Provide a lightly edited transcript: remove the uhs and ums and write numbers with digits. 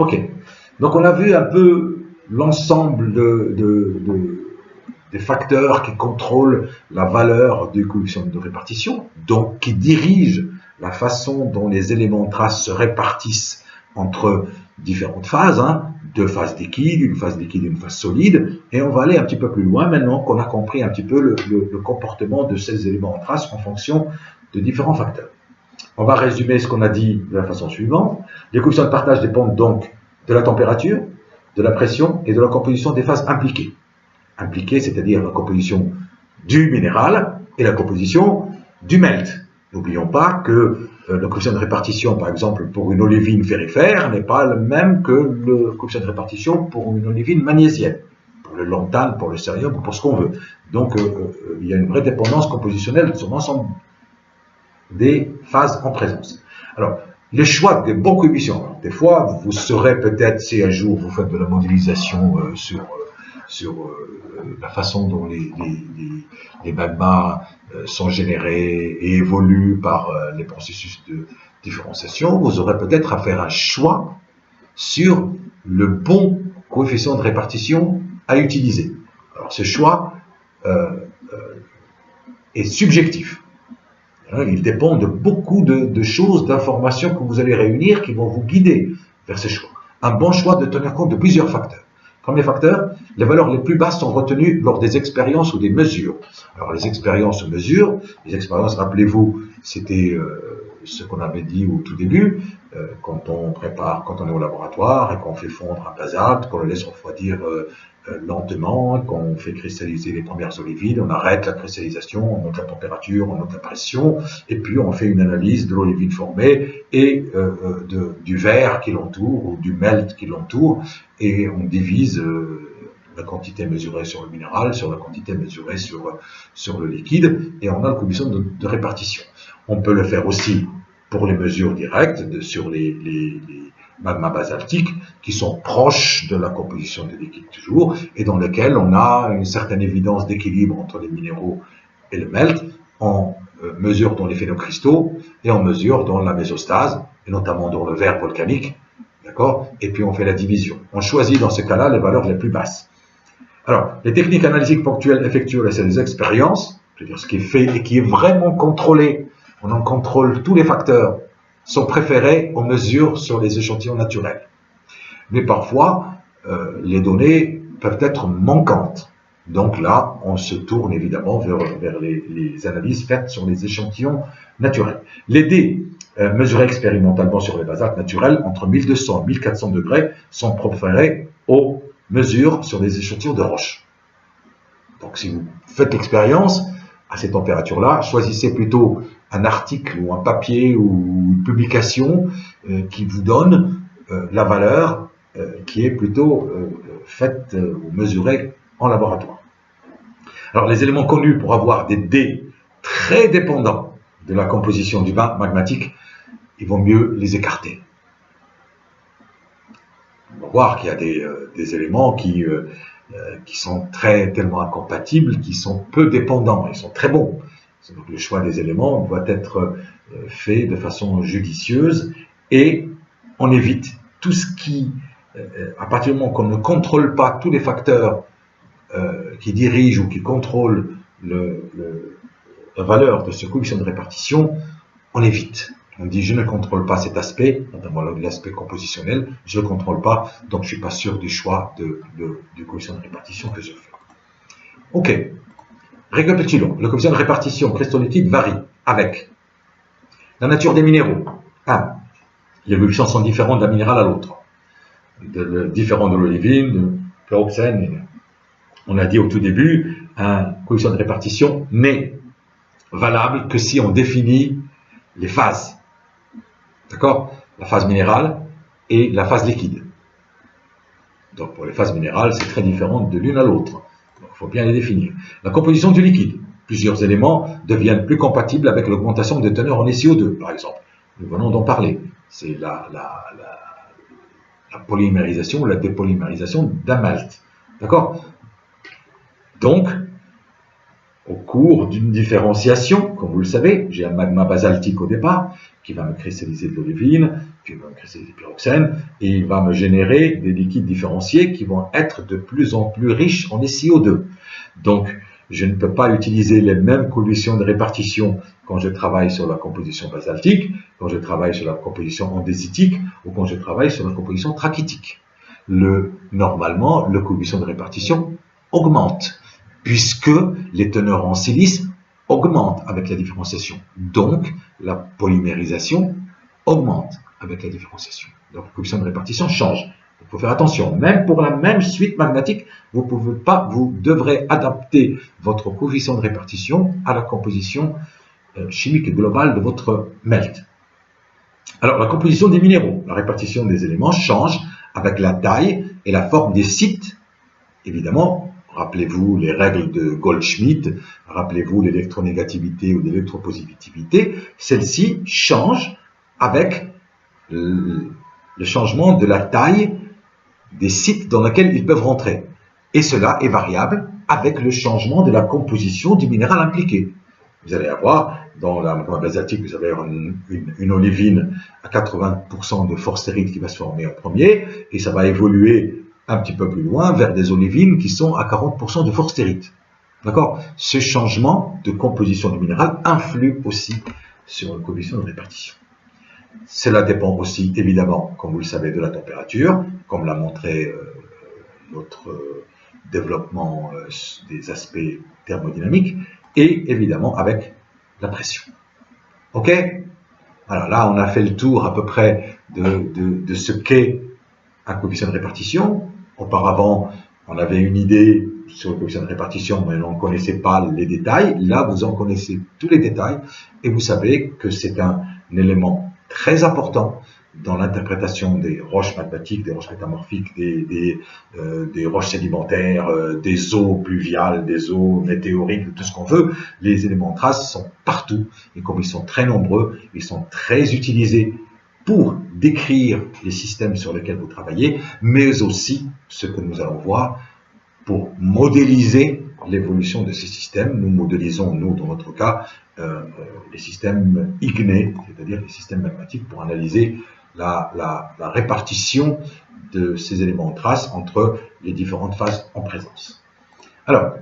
Ok, donc on a vu un peu l'ensemble des facteurs qui contrôlent la valeur du coefficient de répartition, donc qui dirigent la façon dont les éléments de trace se répartissent entre différentes phases, hein, deux phases liquides, une phase solide, et on va aller un petit peu plus loin maintenant qu'on a compris un petit peu le comportement de ces éléments de trace en fonction de différents facteurs. On va résumer ce qu'on a dit de la façon suivante. Les coefficients de partage dépendent donc de la température, de la pression et de la composition des phases impliquées. Impliquées, c'est-à-dire la composition du minéral et la composition du melt. N'oublions pas que le coefficient de répartition, par exemple, pour une olivine ferrifère, n'est pas le même que le coefficient de répartition pour une olivine magnésienne, pour le lantane, pour le cérium, pour ce qu'on veut. Donc, il y a une vraie dépendance compositionnelle sur l'ensemble des phases en présence. Alors, les choix des bons coefficients. Des fois, vous saurez peut-être si un jour vous faites de la modélisation sur la façon dont les magmas sont générés et évoluent par les processus de différenciation, vous aurez peut-être à faire un choix sur le bon coefficient de répartition à utiliser. Alors, ce choix est subjectif. Il dépend de beaucoup de choses, d'informations que vous allez réunir qui vont vous guider vers ces choix. Un bon choix de tenir compte de plusieurs facteurs. Premier facteur, les valeurs les plus basses sont retenues lors des expériences ou des mesures. Alors les expériences ou mesures, rappelez-vous, c'était ce qu'on avait dit au tout début, quand on est au laboratoire et qu'on fait fondre un basalte, qu'on le laisse refroidir lentement, qu'on fait cristalliser les premières olivines, on arrête la cristallisation, on monte la température, on monte la pression, et puis on fait une analyse de l'olivine formée et du verre qui l'entoure ou du melt qui l'entoure, et on divise la quantité mesurée sur le minéral, sur la quantité mesurée sur le liquide, et on a le coefficient de répartition. On peut le faire aussi pour les mesures directes sur les magmas basaltiques qui sont proches de la composition de liquide toujours, et dans lesquels on a une certaine évidence d'équilibre entre les minéraux et le melt. On mesure dans les phénocristaux et on mesure dans la mésostase, et notamment dans le verre volcanique. D'accord? Et puis on fait la division. On choisit dans ce cas-là les valeurs les plus basses. Alors, les techniques analytiques ponctuelles effectuées, c'est des expériences, c'est-à-dire ce qui est fait et qui est vraiment contrôlé, on en contrôle tous les facteurs, sont préférées aux mesures sur les échantillons naturels. Mais parfois, les données peuvent être manquantes. Donc là, on se tourne évidemment vers les analyses faites sur les échantillons naturels. Les dés mesurés expérimentalement sur les basaltes naturels entre 1200 et 1400 degrés sont préférés aux mesures sur des échantillons de roches. Donc si vous faites l'expérience à ces températures-là, choisissez plutôt un article ou un papier ou une publication qui vous donne la valeur qui est plutôt faite ou mesurée en laboratoire. Alors les éléments connus pour avoir des dés très dépendants de la composition du bain magmatique, il vaut mieux les écarter. On va voir qu'il y a des éléments qui sont tellement incompatibles, qui sont peu dépendants, ils sont très bons. Donc le choix des éléments doit être fait de façon judicieuse et on évite tout ce qui, à partir du moment qu'on ne contrôle pas tous les facteurs qui dirigent ou qui contrôlent la valeur de ce coefficient de répartition, on évite. On dit je ne contrôle pas cet aspect, notamment l'aspect compositionnel, je ne le contrôle pas, donc je ne suis pas sûr du choix du coefficient de répartition que je fais. Ok, récapitulons. Le coefficient de répartition cristallitique varie avec la nature des minéraux. 1. Les coefficients sont différents d'un minéral à l'autre. Différents de l'olivine, de pyroxène. On a dit au tout début, un coefficient de répartition n'est valable que si on définit les phases. D'accord? La phase minérale et la phase liquide. Donc pour les phases minérales, c'est très différent de l'une à l'autre. Donc il faut bien les définir. La composition du liquide. Plusieurs éléments deviennent plus compatibles avec l'augmentation de teneur en SiO2, par exemple. Nous venons d'en parler. C'est la polymérisation ou la dépolymérisation d'un malt. D'accord? Donc, au cours d'une différenciation, comme vous le savez, j'ai un magma basaltique au départ, qui va me cristalliser de l'olivine, qui va me cristalliser du pyroxène, et il va me générer des liquides différenciés qui vont être de plus en plus riches en SiO2. Donc, je ne peux pas utiliser les mêmes conditions de répartition quand je travaille sur la composition basaltique, quand je travaille sur la composition andésitique, ou quand je travaille sur la composition trachytique. Normalement, le coefficient de répartition augmente, puisque les teneurs en silice augmentent avec la différenciation. Donc, la polymérisation augmente avec la différenciation. Donc, le coefficient de répartition change. Il faut faire attention. Même pour la même suite magmatique, vous devrez adapter votre coefficient de répartition à la composition chimique globale de votre melt. Alors, la composition des minéraux, la répartition des éléments change avec la taille et la forme des sites. Évidemment, rappelez-vous les règles de Goldschmidt, rappelez-vous l'électronégativité ou l'électropositivité, celles-ci changent avec le changement de la taille des sites dans lesquels ils peuvent rentrer. Et cela est variable avec le changement de la composition du minéral impliqué. Vous allez avoir, dans la magma basaltique, vous allez avoir une olivine à 80% de forstérite qui va se former en premier, et ça va évoluer un petit peu plus loin vers des olivines qui sont à 40% de forstérite. D'accord? Ce changement de composition du minéral influe aussi sur le coefficient de répartition. Cela dépend aussi, évidemment, comme vous le savez, de la température, comme l'a montré notre développement des aspects thermodynamiques, et évidemment avec la pression. Ok? Alors là, on a fait le tour à peu près de ce qu'est un coefficient de répartition. Auparavant, on avait une idée sur le coefficient de répartition, mais on ne connaissait pas les détails. Là, vous en connaissez tous les détails, et vous savez que c'est un élément très important dans l'interprétation des roches magmatiques, des roches métamorphiques, des roches sédimentaires, des eaux pluviales, des eaux météoriques, tout ce qu'on veut. Les éléments traces sont partout, et comme ils sont très nombreux, ils sont très utilisés pour décrire les systèmes sur lesquels vous travaillez, mais aussi, ce que nous allons voir, pour modéliser l'évolution de ces systèmes. Nous modélisons, nous, dans notre cas, les systèmes ignés, c'est-à-dire les systèmes magmatiques, pour analyser la répartition de ces éléments en trace entre les différentes phases en présence. Alors,